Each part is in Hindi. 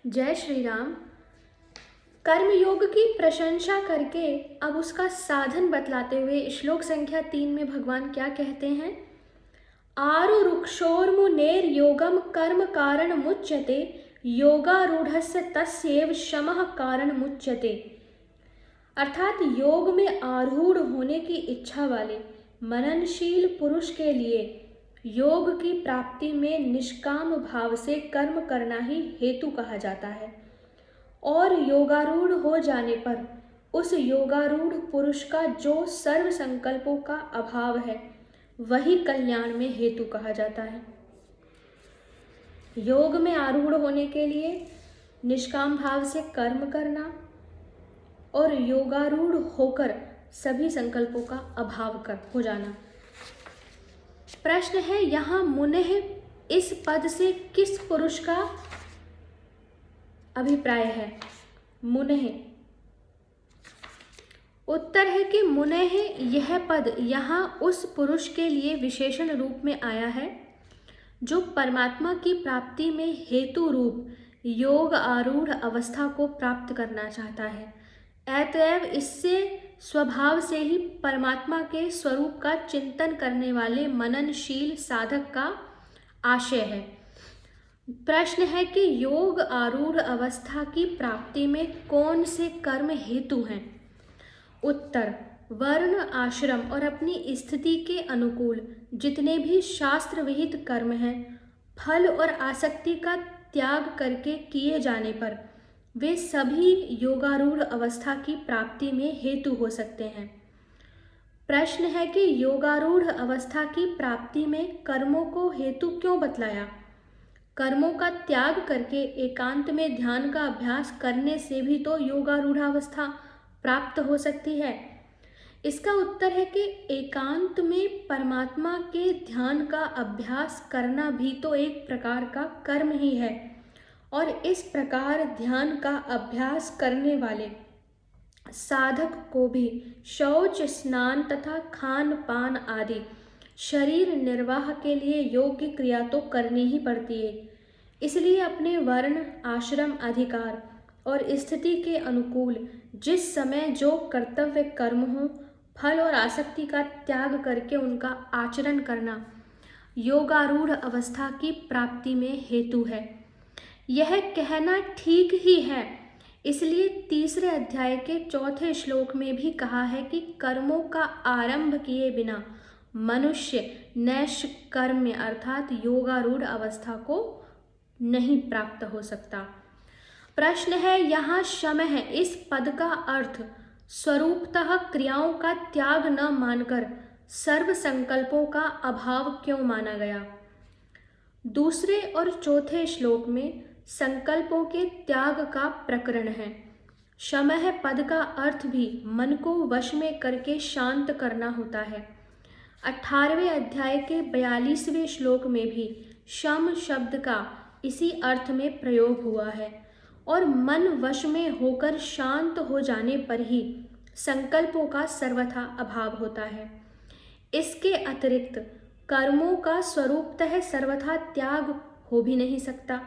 जय श्री राम। कर्मयोग की प्रशंसा करके अब उसका साधन बतलाते हुए श्लोक संख्या 3 में भगवान क्या कहते हैं? आरुरुक्षोर्मुनेर योगम कर्म कारण मुच्यते योगारूढ़स्य तस्यैव शमः कारण मुच्यते। अर्थात योग में आरूढ़ होने की इच्छा वाले मननशील पुरुष के लिए योग की प्राप्ति में निष्काम भाव से कर्म करना ही हेतु कहा जाता है और योगारूढ़ हो जाने पर उस योगारूढ़ पुरुष का जो सर्व संकल्पों का अभाव है वही कल्याण में हेतु कहा जाता है। योग में आरूढ़ होने के लिए निष्काम भाव से कर्म करना और योगारूढ़ होकर सभी संकल्पों का अभाव कर हो जाना। प्रश्न है, यहाँ मुनेह इस पद से किस पुरुष का अभिप्राय है? मुनेह। उत्तर है कि मुनेह यह पद यहाँ उस पुरुष के लिए विशेषण रूप में आया है जो परमात्मा की प्राप्ति में हेतु रूप योग आरूढ़ अवस्था को प्राप्त करना चाहता है। अतएव इससे स्वभाव से ही परमात्मा के स्वरूप का चिंतन करने वाले मननशील साधक का आशय है। प्रश्न है कि योग आरूढ़ अवस्था की प्राप्ति में कौन से कर्म हेतु हैं? उत्तर, वर्ण आश्रम और अपनी स्थिति के अनुकूल जितने भी शास्त्र विहित कर्म हैं फल और आसक्ति का त्याग करके किए जाने पर वे सभी योगारूढ़ अवस्था की प्राप्ति में हेतु हो सकते हैं। प्रश्न है कि योगारूढ़ अवस्था की प्राप्ति में कर्मों को हेतु क्यों बतलाया? कर्मों का त्याग करके एकांत में ध्यान का अभ्यास करने से भी तो योगारूढ़ावस्था प्राप्त हो सकती है। इसका उत्तर है कि एकांत में परमात्मा के ध्यान का अभ्यास करना भी तो एक प्रकार का कर्म ही है और इस प्रकार ध्यान का अभ्यास करने वाले साधक को भी शौच स्नान तथा खान पान आदि शरीर निर्वाह के लिए योग्य क्रिया तो करनी ही पड़ती है। इसलिए अपने वर्ण आश्रम अधिकार और स्थिति के अनुकूल जिस समय जो कर्तव्य कर्म हो फल और आसक्ति का त्याग करके उनका आचरण करना योगारूढ़ अवस्था की प्राप्ति में हेतु है। यह कहना ठीक ही है। इसलिए तीसरे अध्याय के चौथे श्लोक में भी कहा है कि कर्मों का आरंभ किए बिना मनुष्य नैष्कर्म्य अर्थात योगारूढ़ अवस्था को नहीं प्राप्त हो सकता। प्रश्न है, यहाँ शमः इस पद का अर्थ स्वरूपतः क्रियाओं का त्याग न मानकर सर्व संकल्पों का अभाव क्यों माना गया? दूसरे और चौथे श्लोक में संकल्पों के त्याग का प्रकरण है। शमः पद का अर्थ भी मन को वश में करके शांत करना होता है। 18वें अध्याय के 42वें श्लोक में भी शम शब्द का इसी अर्थ में प्रयोग हुआ है और मन वश में होकर शांत हो जाने पर ही संकल्पों का सर्वथा अभाव होता है। इसके अतिरिक्त कर्मों का स्वरूपतः सर्वथा त्याग हो भी नहीं सकता।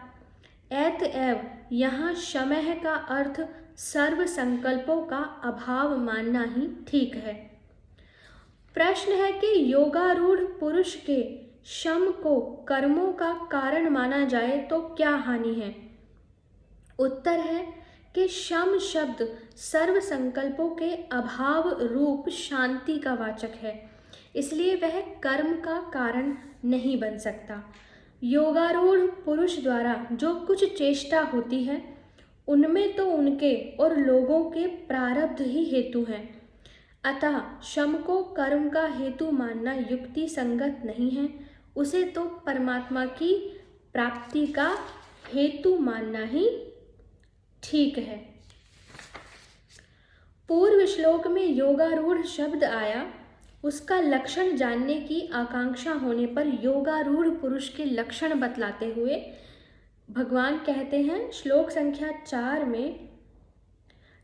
अतएव यहाँ शमः का अर्थ सर्व संकल्पों का अभाव मानना ही ठीक है। प्रश्न है कि योगारूढ़ पुरुष के शम को कर्मों का कारण माना जाए तो क्या हानि है? उत्तर है कि शम शब्द सर्व संकल्पों के अभाव रूप शांति का वाचक है, इसलिए वह कर्म का कारण नहीं बन सकता। योगारूढ़ पुरुष द्वारा जो कुछ चेष्टा होती है उनमें तो उनके और लोगों के प्रारब्ध ही हेतु हैं। अतः शम को कर्म का हेतु मानना युक्ति संगत नहीं है। उसे तो परमात्मा की प्राप्ति का हेतु मानना ही ठीक है। पूर्व श्लोक में योगारूढ़ शब्द आया, उसका लक्षण जानने की आकांक्षा होने पर योगारूढ़ पुरुष के लक्षण बतलाते हुए भगवान कहते हैं श्लोक संख्या 4 में,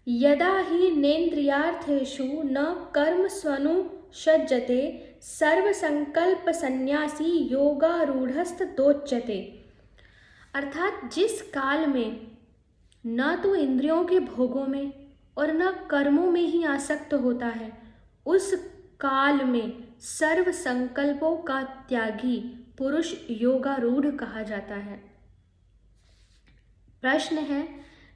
यदा ही नेन्द्रियार्थेषु न कर्म स्वनुषज्जते सर्व संकल्प संन्यासी योगारूढ़स्तदोच्यते। अर्थात जिस काल में न तो इंद्रियों के भोगों में और न कर्मों में ही आसक्त होता है, उस काल में सर्व संकल्पों का त्यागी पुरुष योगारूढ़ कहा जाता है। प्रश्न है,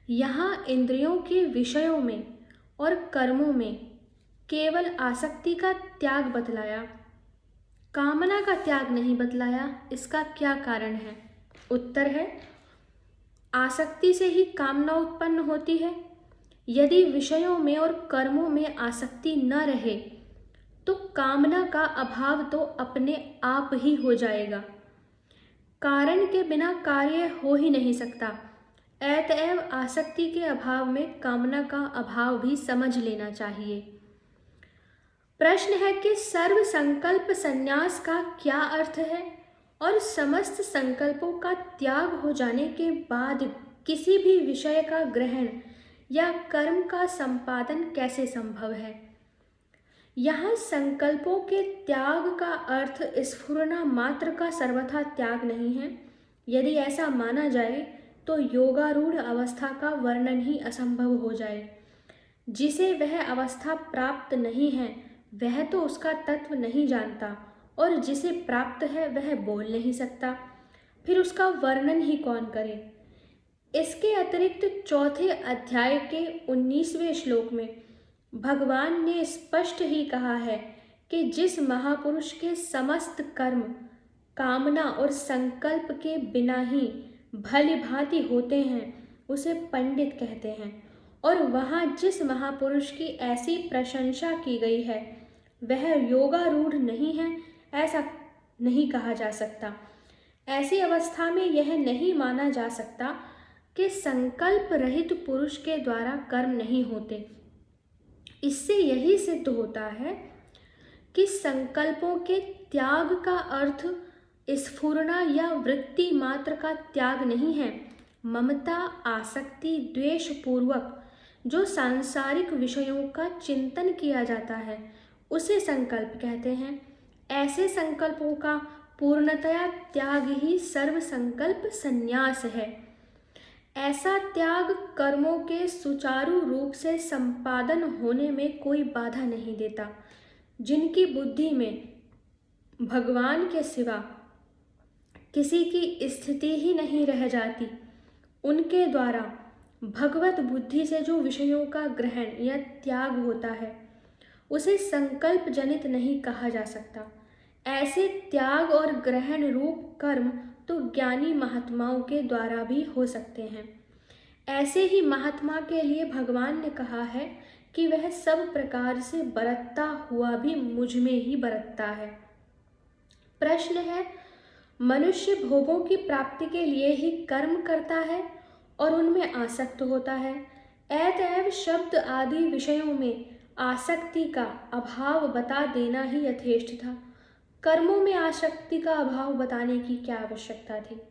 यहाँ इंद्रियों के विषयों में और कर्मों में केवल आसक्ति का त्याग बतलाया, कामना का त्याग नहीं बतलाया, इसका क्या कारण है? उत्तर है, आसक्ति से ही कामना उत्पन्न होती है। यदि विषयों में और कर्मों में आसक्ति न रहे तो कामना का अभाव तो अपने आप ही हो जाएगा। कारण के बिना कार्य हो ही नहीं सकता। अतएव आसक्ति के अभाव में कामना का अभाव भी समझ लेना चाहिए। प्रश्न है कि सर्व संकल्प संन्यास का क्या अर्थ है और समस्त संकल्पों का त्याग हो जाने के बाद किसी भी विषय का ग्रहण या कर्म का संपादन कैसे संभव है? यहाँ संकल्पों के त्याग का अर्थ स्फुरना मात्र का सर्वथा त्याग नहीं है। यदि ऐसा माना जाए तो योगारूढ़ अवस्था का वर्णन ही असंभव हो जाए। जिसे वह अवस्था प्राप्त नहीं है वह तो उसका तत्व नहीं जानता, और जिसे प्राप्त है वह बोल नहीं सकता, फिर उसका वर्णन ही कौन करे? इसके अतिरिक्त चौथे अध्याय के 19वें श्लोक में भगवान ने स्पष्ट ही कहा है कि जिस महापुरुष के समस्त कर्म कामना और संकल्प के बिना ही भली भांति होते हैं उसे पंडित कहते हैं, और वहाँ जिस महापुरुष की ऐसी प्रशंसा की गई है वह योगारूढ़ नहीं है, ऐसा नहीं कहा जा सकता। ऐसी अवस्था में यह नहीं माना जा सकता कि संकल्प रहित पुरुष के द्वारा कर्म नहीं होते। इससे यही सिद्ध होता है कि संकल्पों के त्याग का अर्थ स्फुरना या वृत्ति मात्र का त्याग नहीं है। ममता, आसक्ति, द्वेष पूर्वक जो सांसारिक विषयों का चिंतन किया जाता है उसे संकल्प कहते हैं। ऐसे संकल्पों का पूर्णतया त्याग ही सर्व संकल्प संन्यास है। ऐसा त्याग कर्मों के सुचारू रूप से संपादन होने में कोई बाधा नहीं देता। जिनकी बुद्धि में भगवान के सिवा किसी की स्थिति ही नहीं रह जाती, उनके द्वारा भगवत बुद्धि से जो विषयों का ग्रहण या त्याग होता है उसे संकल्प जनित नहीं कहा जा सकता। ऐसे त्याग और ग्रहण रूप कर्म तो ज्ञानी महात्माओं के द्वारा भी हो सकते हैं। ऐसे ही महात्मा के लिए भगवान ने कहा है कि वह सब प्रकार से बरतता हुआ भी मुझ में ही बरतता है। प्रश्न है, मनुष्य भोगों की प्राप्ति के लिए ही कर्म करता है और उनमें आसक्त होता है। अतएव शब्द आदि विषयों में आसक्ति का अभाव बता देना ही यथेष्ट था। कर्मों में आसक्ति का अभाव बताने की क्या आवश्यकता थी?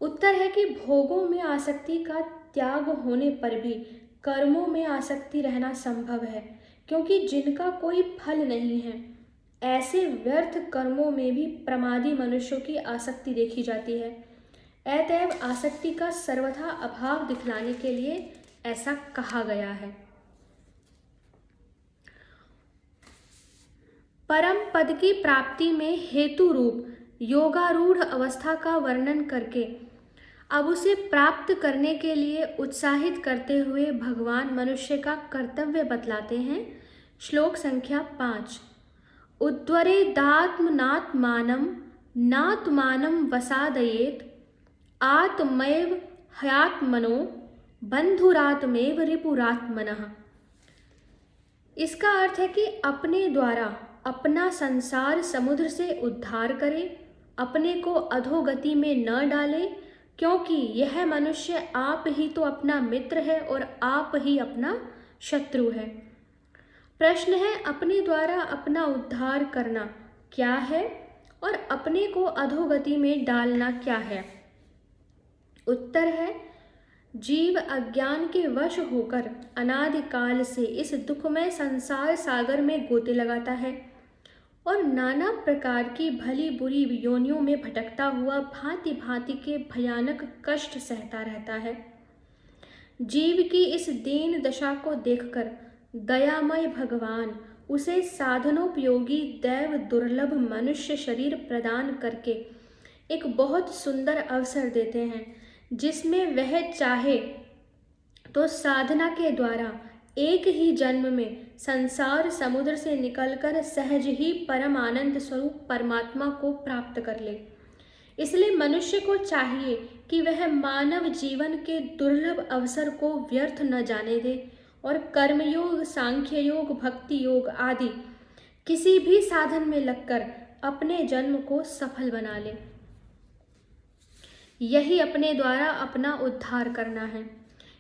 उत्तर है कि भोगों में आसक्ति का त्याग होने पर भी कर्मों में आसक्ति रहना संभव है, क्योंकि जिनका कोई फल नहीं है ऐसे व्यर्थ कर्मों में भी प्रमादी मनुष्यों की आसक्ति देखी जाती है। अतएव आसक्ति का सर्वथा अभाव दिखलाने के लिए ऐसा कहा गया है। परम पद की प्राप्ति में हेतु रूप योगारूढ़ अवस्था का वर्णन करके अब उसे प्राप्त करने के लिए उत्साहित करते हुए भगवान मनुष्य का कर्तव्य बतलाते हैं। श्लोक संख्या 5। उद्वरेदात्मनात्मानं नात्मानं वसादयेत् आत्मैव ह्यात्मनो बंधुरात्मेव रिपुरात्मनः। इसका अर्थ है कि अपने द्वारा अपना संसार समुद्र से उद्धार करे, अपने को अधोगति में न डाले, क्योंकि यह मनुष्य आप ही तो अपना मित्र है और आप ही अपना शत्रु है। प्रश्न है, अपने द्वारा अपना उद्धार करना क्या है और अपने को अधोगति में डालना क्या है? उत्तर है, जीव अज्ञान के वश होकर अनादिकाल से इस दुखमय संसार सागर में गोते लगाता है और नाना प्रकार की भली बुरी योनियों में भटकता हुआ भांति भांति के भयानक कष्ट सहता रहता है। जीव की इस दीन दशा को देखकर दयामय भगवान उसे साधनोपयोगी दैव दुर्लभ मनुष्य शरीर प्रदान करके एक बहुत सुंदर अवसर देते हैं, जिसमें वह चाहे तो साधना के द्वारा एक ही जन्म में संसार समुद्र से निकलकर सहज ही परम आनंद स्वरूप परमात्मा को प्राप्त कर ले। इसलिए मनुष्य को चाहिए कि वह मानव जीवन के दुर्लभ अवसर को व्यर्थ न जाने दे और कर्मयोग, सांख्य योग, भक्ति योग आदि किसी भी साधन में लगकर अपने जन्म को सफल बना ले। यही अपने द्वारा अपना उद्धार करना है।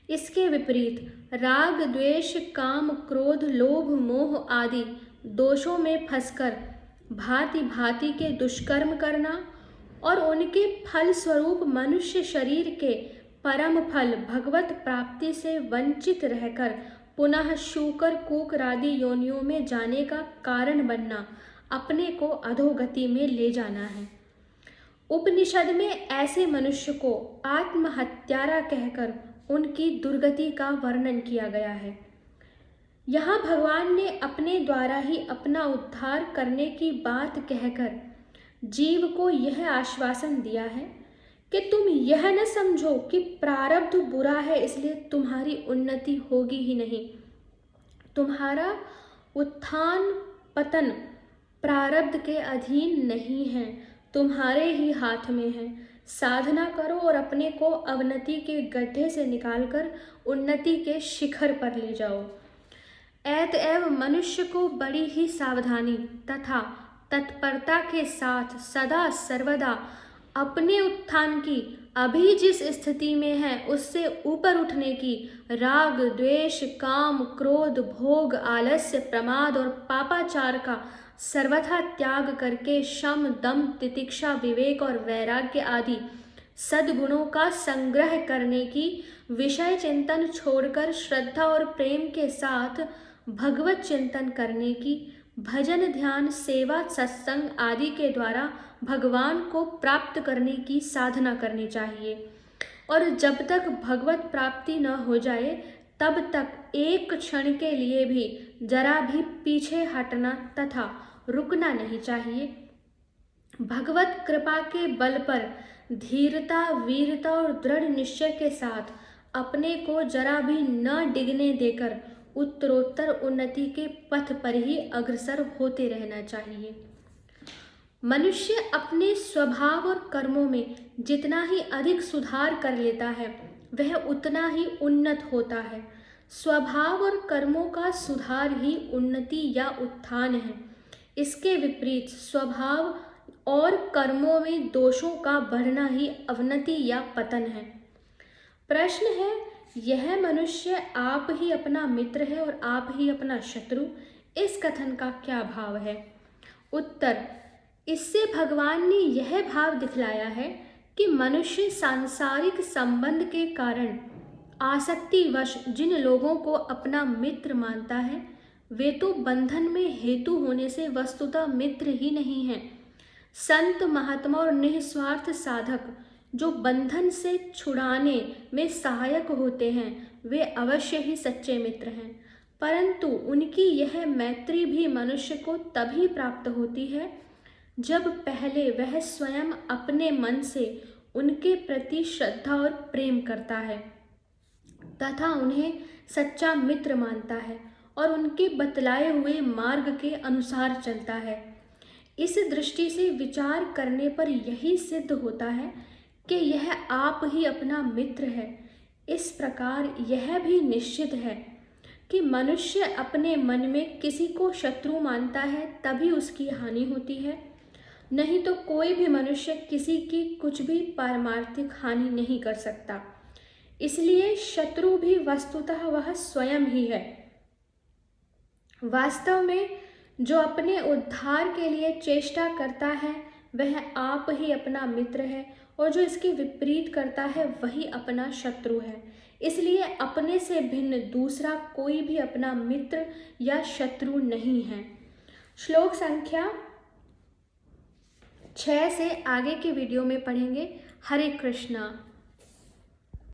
इसके विपरीत राग, द्वेष, काम, क्रोध, लोभ, मोह आदि दोषों में फंसकर भांति भांति के दुष्कर्म करना और उनके फल स्वरूप मनुष्य शरीर के परम फल भगवत प्राप्ति से वंचित रहकर पुनः शूकर, कूकर आदि योनियों में जाने का कारण बनना अपने को अधोगति में ले जाना है। उपनिषद में ऐसे मनुष्य को आत्महत्यारा कहकर उनकी दुर्गति का वर्णन किया गया है। यहाँ भगवान ने अपने द्वारा ही अपना उद्धार करने की बात कहकर जीव को यह आश्वासन दिया है कि तुम यह न समझो कि प्रारब्ध बुरा है इसलिए तुम्हारी उन्नति होगी ही नहीं। तुम्हारा उत्थान पतन प्रारब्ध के अधीन नहीं है, तुम्हारे ही हाथ में है। साधना करो और अपने को अवनति के गड्ढे से निकालकर उन्नति के शिखर पर ले जाओ। अतएव मनुष्य को बड़ी ही सावधानी तथा तत्परता के साथ सदा सर्वदा अपने उत्थान की, अभी जिस स्थिति में है उससे ऊपर उठने की, राग, द्वेष, काम, क्रोध, भोग, आलस्य, प्रमाद और पापाचार का सर्वथा त्याग करके शम, दम, तितिक्षा, विवेक और वैराग्य आदि सद्गुणों का संग्रह करने की, विषय चिंतन छोड़कर श्रद्धा और प्रेम के साथ भगवत चिंतन करने की, भजन, ध्यान, सेवा, सत्संग आदि के द्वारा भगवान को प्राप्त करने की साधना करनी चाहिए। और जब तक भगवत प्राप्ति न हो जाए तब तक एक क्षण के लिए भी जरा भी पीछे हटना तथा रुकना नहीं चाहिए। भगवत कृपा के बल पर धीरता, वीरता और दृढ़ निश्चय के साथ अपने को जरा भी न डिगने देकर उत्तरोत्तर उन्नति के पथ पर ही अग्रसर होते रहना चाहिए। मनुष्य अपने स्वभाव और कर्मों में जितना ही अधिक सुधार कर लेता है वह उतना ही उन्नत होता है। स्वभाव और कर्मों का सुधार ही उन्नति या उत्थान है। इसके विपरीत स्वभाव और कर्मों में दोषों का बढ़ना ही अवनति या पतन है। प्रश्न है, यह मनुष्य आप ही अपना मित्र है और आप ही अपना शत्रु, इस कथन का क्या भाव है? उत्तर, इससे भगवान ने यह भाव दिखलाया है कि मनुष्य सांसारिक संबंध के कारण आसक्तिवश जिन लोगों को अपना मित्र मानता है वे तो बंधन में हेतु होने से वस्तुतः मित्र ही नहीं हैं। संत, महात्मा और निस्वार्थ साधक जो बंधन से छुड़ाने में सहायक होते हैं वे अवश्य ही सच्चे मित्र हैं, परंतु उनकी यह मैत्री भी मनुष्य को तभी प्राप्त होती है जब पहले वह स्वयं अपने मन से उनके प्रति श्रद्धा और प्रेम करता है तथा उन्हें सच्चा मित्र मानता है और उनके बतलाए हुए मार्ग के अनुसार चलता है। इस दृष्टि से विचार करने पर यही सिद्ध होता है कि यह आप ही अपना मित्र है। इस प्रकार यह भी निश्चित है कि मनुष्य अपने मन में किसी को शत्रु मानता है तभी उसकी हानि होती है, नहीं तो कोई भी मनुष्य किसी की कुछ भी पारमार्थिक हानि नहीं कर सकता। इसलिए शत्रु भी वस्तुतः वह स्वयं ही है। वास्तव में जो अपने उद्धार के लिए चेष्टा करता है वह आप ही अपना मित्र है और जो इसके विपरीत करता है वही अपना शत्रु है। इसलिए अपने से भिन्न दूसरा कोई भी अपना मित्र या शत्रु नहीं है। श्लोक संख्या 6 से आगे के वीडियो में पढ़ेंगे। हरे कृष्णा।